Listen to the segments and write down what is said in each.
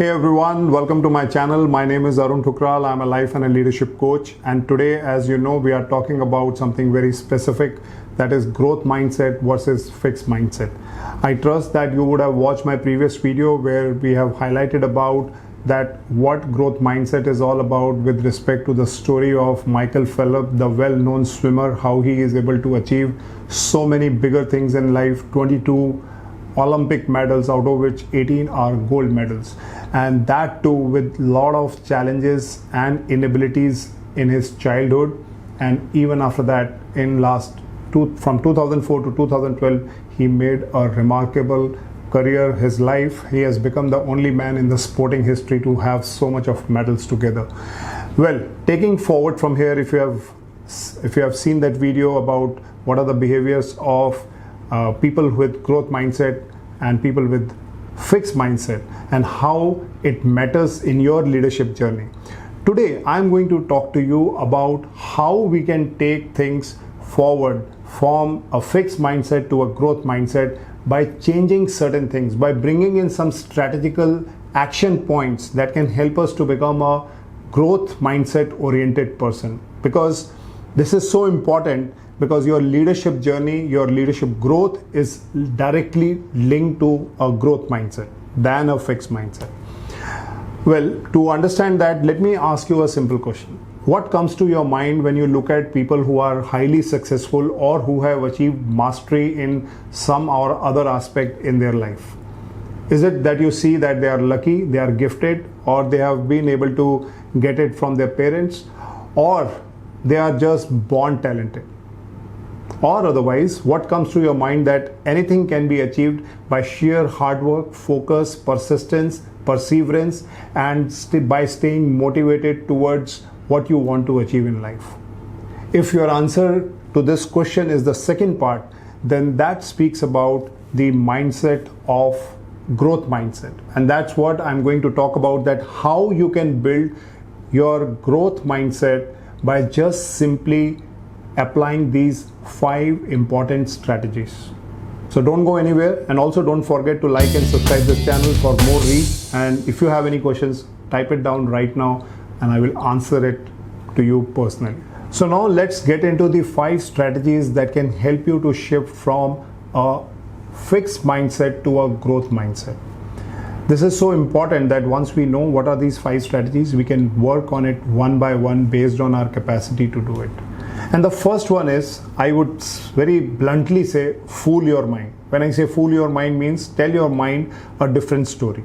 Hey everyone, welcome to my channel. My name is Arun Thukral. I'm a life and a leadership coach, and today, as you know, we are talking about something very specific, that is growth mindset versus fixed mindset. I trust that you would have watched my previous video where we have highlighted about that what growth mindset is all about with respect to the story of Michael Phelps, the well-known swimmer, how he is able to achieve so many bigger things in life, 22 Olympic medals, out of which 18 are gold medals, and that too with lot of challenges and inabilities in his childhood, and even after that from 2004 to 2012 he made a remarkable career. His life, he has become the only man in the sporting history to have so much of medals together. Well, taking forward from here, if you have seen that video about what are the behaviors of people with growth mindset and people with fixed mindset and how it matters in your leadership journey. Today, I'm going to talk to you about how we can take things forward from a fixed mindset to a growth mindset by changing certain things, by bringing in some strategical action points that can help us to become a growth mindset oriented person. Because this is so important, because your leadership journey, your leadership growth is directly linked to a growth mindset than a fixed mindset. Well, to understand that, let me ask you a simple question. What comes to your mind when you look at people who are highly successful or who have achieved mastery in some or other aspect in their life? Is it that you see that they are lucky, they are gifted, or they have been able to get it from their parents, or they are just born talented? Or otherwise, what comes to your mind that anything can be achieved by sheer hard work, focus, persistence, perseverance, and by staying motivated towards what you want to achieve in life? If your answer to this question is the second part, then that speaks about the mindset of growth mindset. And that's what I'm going to talk about, that how you can build your growth mindset by just simply applying these 5 important strategies. So don't go anywhere, and also don't forget to like and subscribe this channel for more reach. And if you have any questions, type it down right now and I will answer it to you personally. So now let's get into the 5 strategies that can help you to shift from a fixed mindset to a growth mindset. This is so important that once we know what are these 5 strategies, we can work on it one by one based on our capacity to do it. And the first one is, I would very bluntly say, fool your mind. When I say fool your mind, means tell your mind a different story.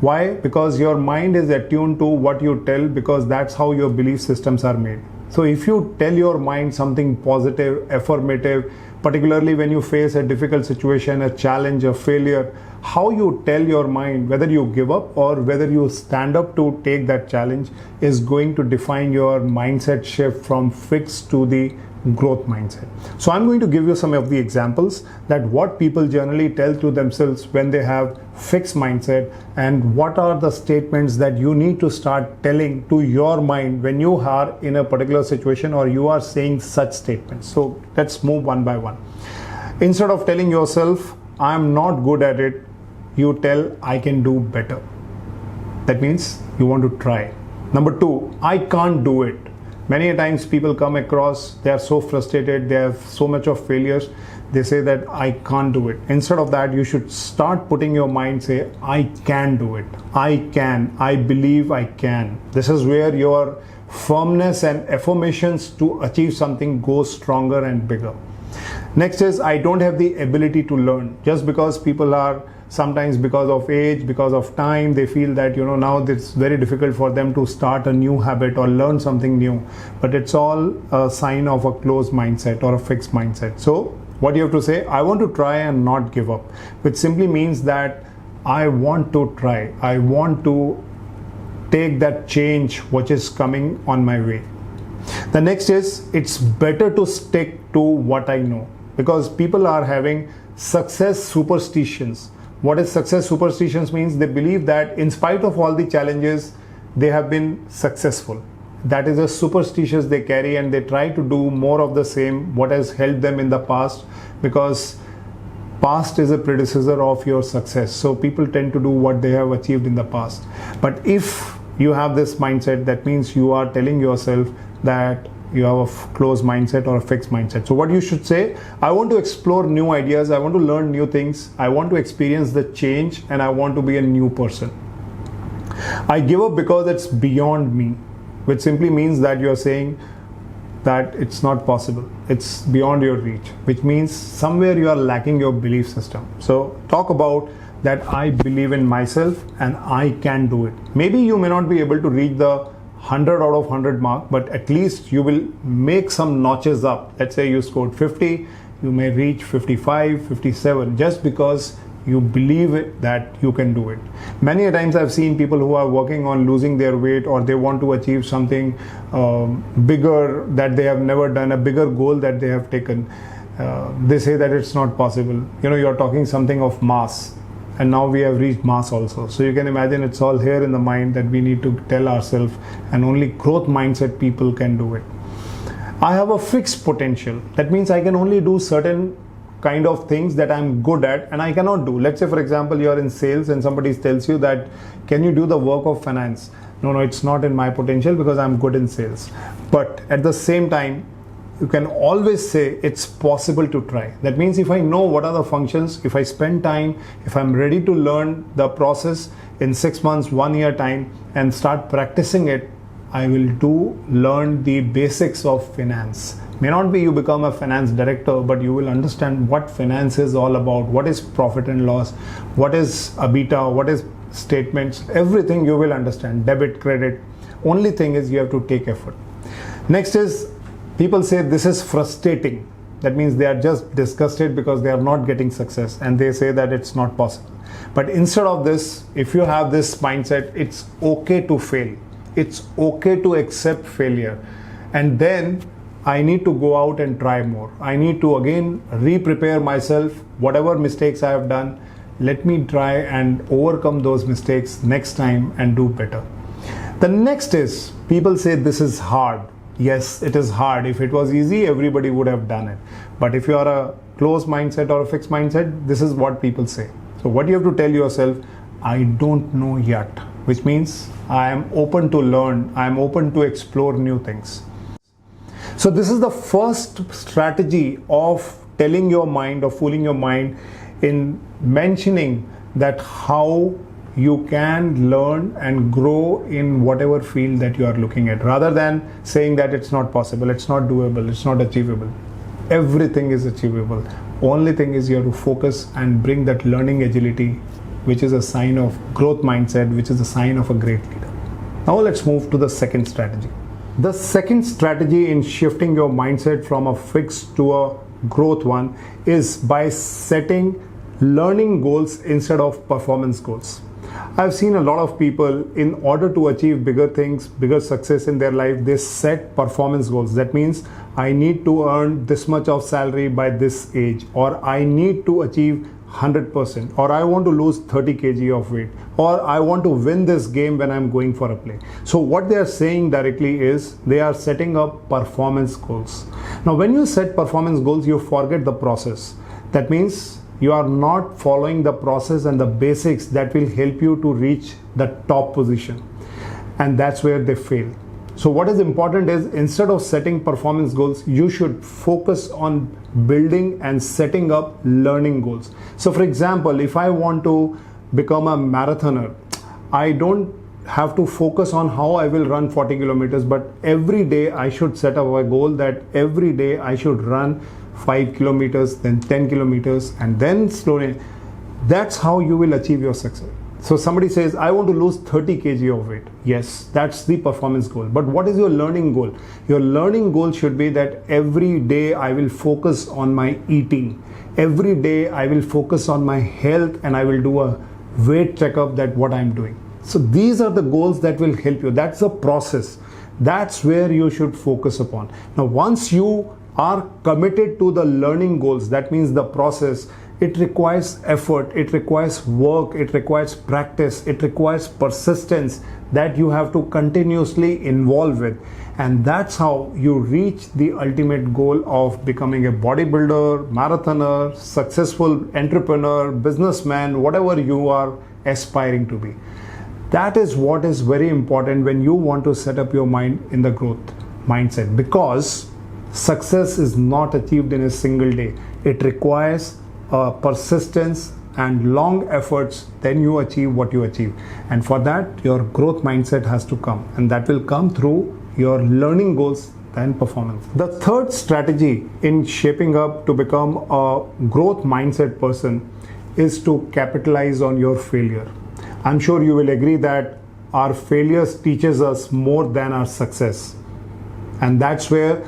Why? Because your mind is attuned to what you tell, because that's how your belief systems are made. So if you tell your mind something positive, affirmative, particularly when you face a difficult situation, a challenge, a failure, how you tell your mind whether you give up or whether you stand up to take that challenge is going to define your mindset shift from fixed to the growth mindset. So I'm going to give you some of the examples that what people generally tell to themselves when they have fixed mindset, and what are the statements that you need to start telling to your mind when you are in a particular situation or you are saying such statements. So let's move one by one. Instead of telling yourself, I am not good at it, you tell, I can do better. That means you want to try. Number 2, I can't do it. Many times people come across, they are so frustrated, they have so much of failures, they say that I can't do it. Instead of that, you should start putting your mind, say, I can do it. I can. I believe I can. This is where your firmness and affirmations to achieve something go stronger and bigger. Next is, I don't have the ability to learn. Just because people are sometimes, because of age, because of time, they feel that now it's very difficult for them to start a new habit or learn something new, but it's all a sign of a closed mindset or a fixed mindset. So what you have to say, I want to try and not give up, which simply means that I want to try, I want to take that change which is coming on my way. The next is, it's better to stick to what I know, because people are having success superstitions. What is success superstitions means? They believe that in spite of all the challenges, they have been successful. That is a superstitious they carry, and they try to do more of the same what has helped them in the past, because Past is a predecessor of your success. So people tend to do what they have achieved in the past. But if you have this mindset, that means you are telling yourself that you have a closed mindset or a fixed mindset. So what you should say, I want to explore new ideas, I want to learn new things, I want to experience the change, and I want to be a new person. I give up because it's beyond me, which simply means that you're saying that it's not possible, it's beyond your reach, which means somewhere you are lacking your belief system. So talk about that I believe in myself and I can do it. Maybe you may not be able to reach the 100 out of 100 mark, but at least you will make some notches up. Let's say you scored 50, you may reach 55, 57, just because you believe it, that you can do it. Many a times I've seen people who are working on losing their weight, or they want to achieve something bigger that they have never done, a bigger goal that they have taken. They say that it's not possible. You're talking something of mass, and now we have reached mass also. So you can imagine it's all here in the mind that we need to tell ourselves, and only growth mindset people can do it. I have a fixed potential. That means I can only do certain kind of things that I'm good at and I cannot do. Let's say, for example, you're in sales and somebody tells you that, can you do the work of finance? No, it's not in my potential because I'm good in sales. But at the same time, you can always say it's possible to try. That means if I know what are the functions, if I spend time, if I'm ready to learn the process in 6 months, 1 year time, and start practicing it, I will learn the basics of finance. May not be you become a finance director, but you will understand what finance is all about, what is profit and loss, what is EBITDA, what is statements, everything you will understand, debit, credit. Only thing is you have to take effort. Next is, people say this is frustrating. That means they are just disgusted because they are not getting success, and they say that it's not possible. But instead of this, if you have this mindset, it's okay to fail. It's okay to accept failure. And then I need to go out and try more. I need to again re-prepare myself. Whatever mistakes I have done, let me try and overcome those mistakes next time and do better. The next is, people say this is hard. Yes, it is hard. If it was easy, everybody would have done it. But if you are a closed mindset or a fixed mindset, this is what people say. So what you have to tell yourself, I don't know yet, which means I am open to learn. I am open to explore new things. So this is the first strategy of telling your mind or fooling your mind in mentioning that how you can learn and grow in whatever field that you are looking at, rather than saying that it's not possible, it's not doable, it's not achievable. Everything is achievable. Only thing is you have to focus and bring that learning agility, which is a sign of growth mindset, which is a sign of a great leader. Now let's move to the second strategy. The second strategy in shifting your mindset from a fixed to a growth one is by setting learning goals instead of performance goals. I've seen a lot of people, in order to achieve bigger things, bigger success in their life, they set performance goals. That means I need to earn this much of salary by this age, or I need to achieve 100%, or I want to lose 30 kg of weight, or I want to win this game when I'm going for a play. So what they are saying directly is they are setting up performance goals. Now when you set performance goals, you forget the process. That means you are not following the process and the basics that will help you to reach the top position, and that's where they fail. So what is important is, instead of setting performance goals, you should focus on building and setting up learning goals. So for example, if I want to become a marathoner, I don't have to focus on how I will run 40 kilometers, but every day I should set up a goal that every day I should run 5 kilometers, then 10 kilometers, and then slowly. That's how you will achieve your success. So somebody says, I want to lose 30 kg of weight. Yes, that's the performance goal. But what is your learning goal? Your learning goal should be that every day I will focus on my eating. Every day I will focus on my health, and I will do a weight checkup that what I'm doing. So these are the goals that will help you. That's the process. That's where you should focus upon. Now, once you are committed to the learning goals, that means the process, it requires effort, it requires work, it requires practice, it requires persistence that you have to continuously involve with. And that's how you reach the ultimate goal of becoming a bodybuilder, marathoner, successful entrepreneur, businessman, whatever you are aspiring to be. That is what is very important when you want to set up your mind in the growth mindset, because success is not achieved in a single day. It requires persistence and long efforts. Then you achieve what you achieve, and for that your growth mindset has to come, and that will come through your learning goals and performance. The third strategy in shaping up to become a growth mindset person is to capitalize on your failure. I'm sure you will agree that our failures teaches us more than our success, and that's where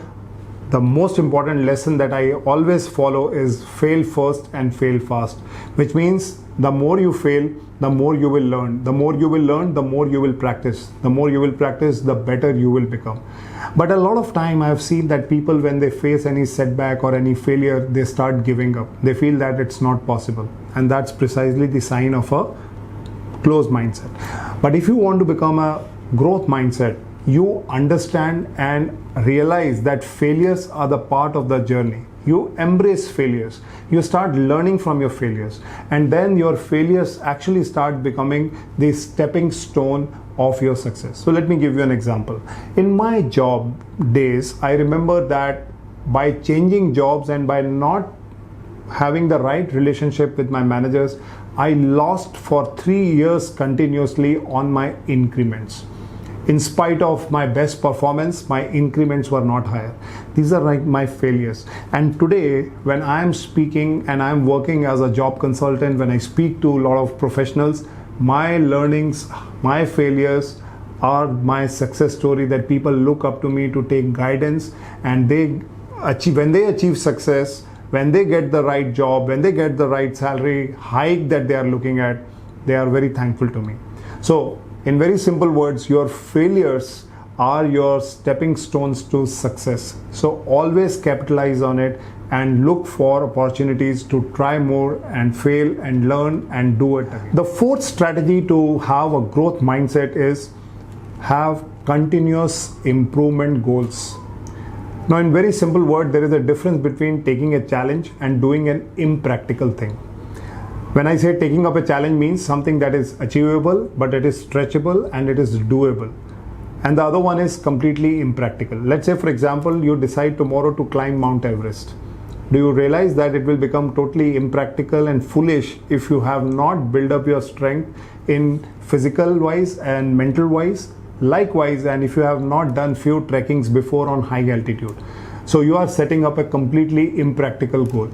the most important lesson that I always follow is fail first and fail fast, which means the more you fail, the more you will learn. The more you will learn, the more you will practice. The more you will practice, the better you will become. But a lot of time I have seen that people, when they face any setback or any failure, they start giving up. They feel that it's not possible. And that's precisely the sign of a closed mindset. But if you want to become a growth mindset, you understand and realize that failures are the part of the journey. You embrace failures. You start learning from your failures, and then your failures actually start becoming the stepping stone of your success. So let me give you an example. In my job days, I remember that by changing jobs and by not having the right relationship with my managers, I lost for 3 years continuously on my increments. In spite of my best performance, my increments were not higher. These are like my failures. And today, when I am speaking and I am working as a job consultant, when I speak to a lot of professionals, my learnings, my failures are my success story, that people look up to me to take guidance, and when they achieve success, when they get the right job, when they get the right salary hike that they are looking at, they are very thankful to me. So, in very simple words, your failures are your stepping stones to success. So always capitalize on it and look for opportunities to try more and fail and learn and do it again. The fourth strategy to have a growth mindset is have continuous improvement goals. Now, in very simple word, there is a difference between taking a challenge and doing an impractical thing. When I say taking up a challenge, means something that is achievable, but it is stretchable and it is doable. And the other one is completely impractical. Let's say, for example, you decide tomorrow to climb Mount Everest. Do you realize that it will become totally impractical and foolish if you have not built up your strength in physical wise and mental wise? Likewise, and if you have not done few trekkings before on high altitude. So you are setting up a completely impractical goal.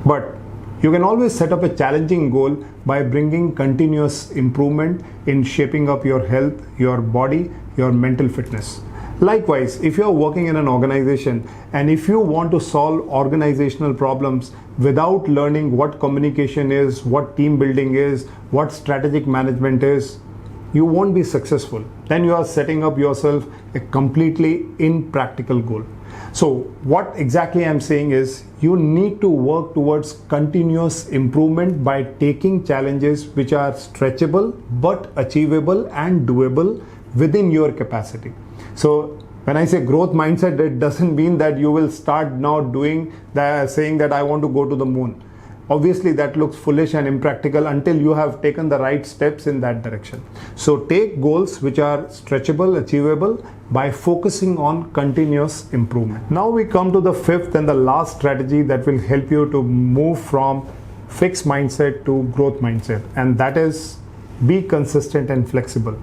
But you can always set up a challenging goal by bringing continuous improvement in shaping up your health, your body, your mental fitness. Likewise, if you are working in an organization and if you want to solve organizational problems without learning what communication is, what team building is, what strategic management is, you won't be successful. Then you are setting up yourself a completely impractical goal. So what exactly I'm saying is, you need to work towards continuous improvement by taking challenges which are stretchable but achievable and doable within your capacity. So when I say growth mindset, it doesn't mean that you will start now doing that, saying that I want to go to the moon. Obviously that looks foolish and impractical until you have taken the right steps in that direction. So take goals which are stretchable, achievable by focusing on continuous improvement. Now we come to the fifth and the last strategy that will help you to move from fixed mindset to growth mindset, and that is be consistent and flexible.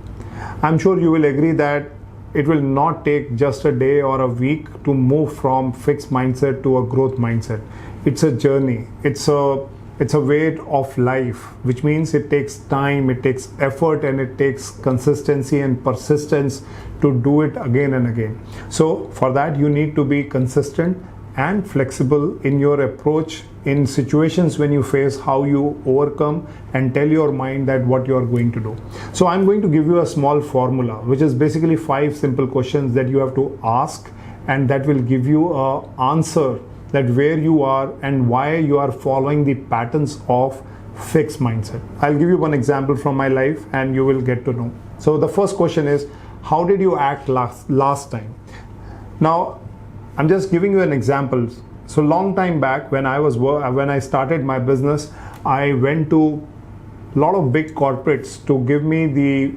I'm sure you will agree that it will not take just a day or a week to move from fixed mindset to a growth mindset. It's a journey. It's a way of life, which means it takes time, it takes effort, and it takes consistency and persistence to do it again and again. So for that, you need to be consistent and flexible in your approach in situations when you face, how you overcome and tell your mind that what you are going to do. So I'm going to give you a small formula, which is basically 5 simple questions that you have to ask, and that will give you an answer that where you are and why you are following the patterns of fixed mindset. I'll give you one example from my life and you will get to know. So the first question is, how did you act last time? Now, I'm just giving you an example. So long time back when I started my business, I went to a lot of big corporates to give me the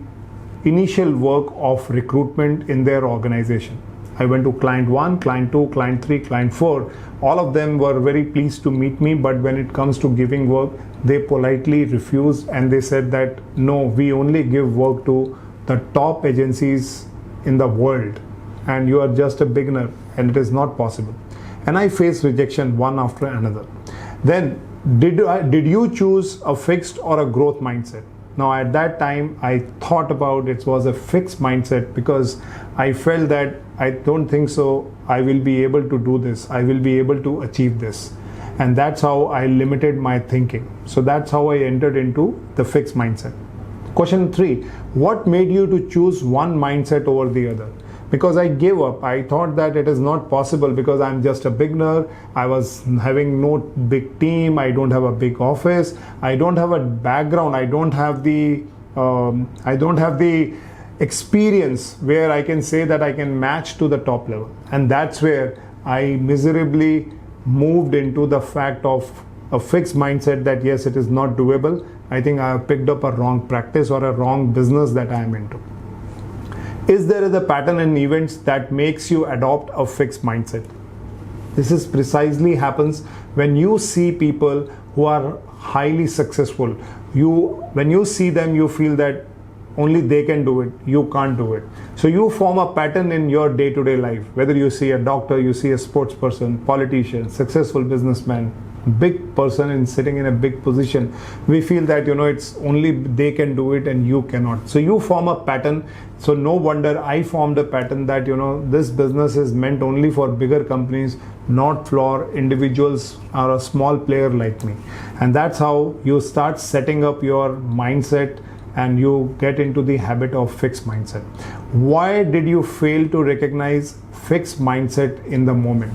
initial work of recruitment in their organization. I went to client 1, client 2, client 3, client 4. All of them were very pleased to meet me, but when it comes to giving work, they politely refused, and they said that no, we only give work to the top agencies in the world, and you are just a beginner and it is not possible. And I faced rejection one after another. Then did you choose a fixed or a growth mindset? Now at that time I thought about it was a fixed mindset, because I felt that I don't think so I will be able to do this, I will be able to achieve this, and that's how I limited my thinking. So that's how I entered into the fixed mindset. Question 3, what made you to choose one mindset over the other? Because I gave up. I thought that it is not possible because I'm just a beginner. I was having no big team. I don't have a big office. I don't have a background. I don't have the experience where I can say that I can match to the top level. And that's where I miserably moved into the fact of a fixed mindset that yes, it is not doable. I think I have picked up a wrong practice or a wrong business that I am into. Is there a pattern in events that makes you adopt a fixed mindset? This is precisely happens when you see people who are highly successful. When you see them, you feel that only they can do it, you can't do it. So you form a pattern in your day-to-day life. Whether you see a doctor, you see a sports person, politician, successful businessman, big person in sitting in a big position, we feel that it's only they can do it and you cannot. So you form a pattern. So no wonder I formed a pattern that this business is meant only for bigger companies, not for individuals or a small player like me. And that's how you start setting up your mindset and you get into the habit of fixed mindset. Why did you fail to recognize fixed mindset in the moment?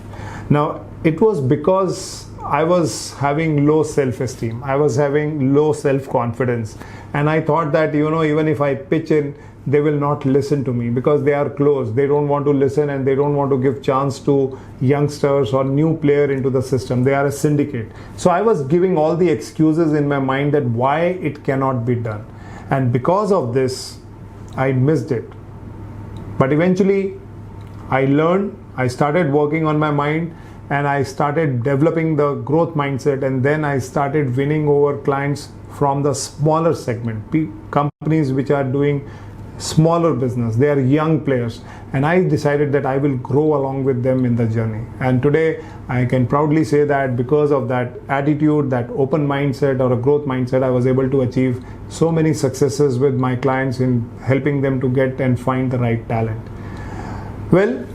Now, it was because I was having low self-esteem. I was having low self-confidence. And I thought that, even if I pitch in, they will not listen to me because they are closed. They don't want to listen and they don't want to give chance to youngsters or new player into the system. They are a syndicate. So I was giving all the excuses in my mind that why it cannot be done. And because of this, I missed it. But eventually, I learned, I started working on my mind, and I started developing the growth mindset, and then I started winning over clients from the smaller segment, companies which are doing smaller business. They are young players, and I decided that I will grow along with them in the journey. And today I can proudly say that because of that attitude, that open mindset or a growth mindset, I was able to achieve so many successes with my clients in helping them to get and find the right talent. Well,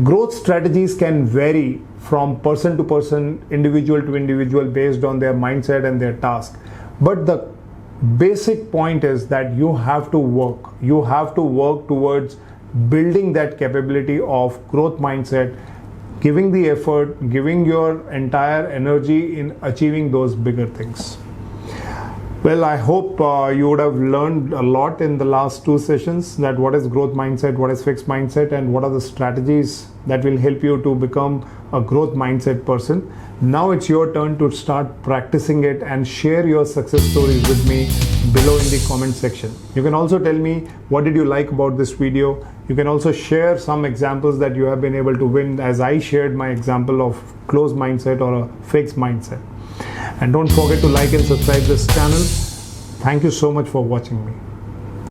growth strategies can vary from person to person, individual to individual, based on their mindset and their task. But the basic point is that you have to work. You have to work towards building that capability of growth mindset, giving the effort, giving your entire energy in achieving those bigger things. Well, I hope you would have learned a lot in the last 2 sessions, that what is growth mindset, what is fixed mindset, and what are the strategies that will help you to become a growth mindset person. Now it's your turn to start practicing it and share your success stories with me below in the comment section. You can also tell me what did you like about this video. You can also share some examples that you have been able to win, as I shared my example of closed mindset or a fixed mindset. And don't forget to like and subscribe this channel. Thank you so much for watching me.